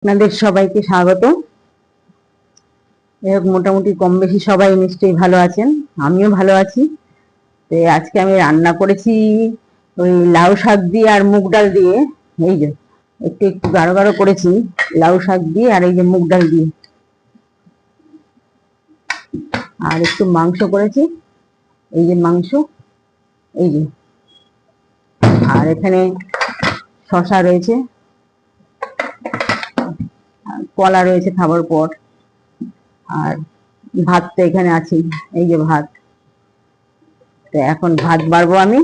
আপনাদের সবাইকে স্বাগত। মোটামুটি কম বেশি সবাই নিশ্চয়ই ভালো আছেন, আমিও ভালো আছি। তো আজকে আমি রান্না করেছি ওই লাউ শাক দিয়ে আর মুগ ডাল দিয়ে। এই যে একটু একটু গাঢ় গাঢ় করেছি লাউ শাক দিয়ে আর এই যে মুগ ডাল দিয়ে, আর একটু মাংস করেছি, এই যে মাংস, এই যে, আর এখানে শশা রয়েছে, কলা রয়েছে খাবার পর, আর ভাত তো এখানে আছে, এই যে ভাত। তো এখন ভাত বাড়বো আমি।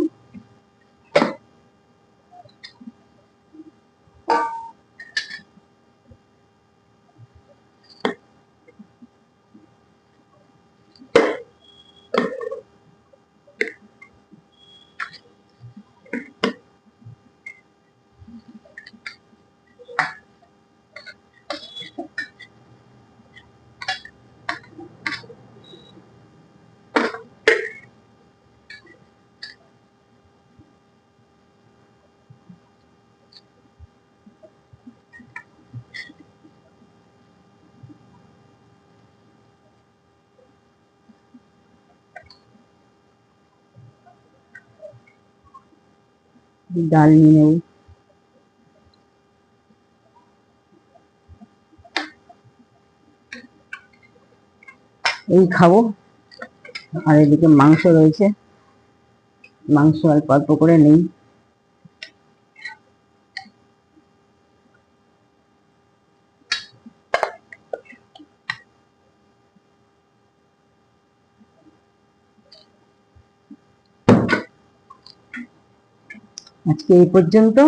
ডাল নিয়ে নেব। এই খাবো। আর এদিকে মাংস রয়েছে, মাংস অল্প অল্প করে নেই। আজকে এই পর্যন্ত।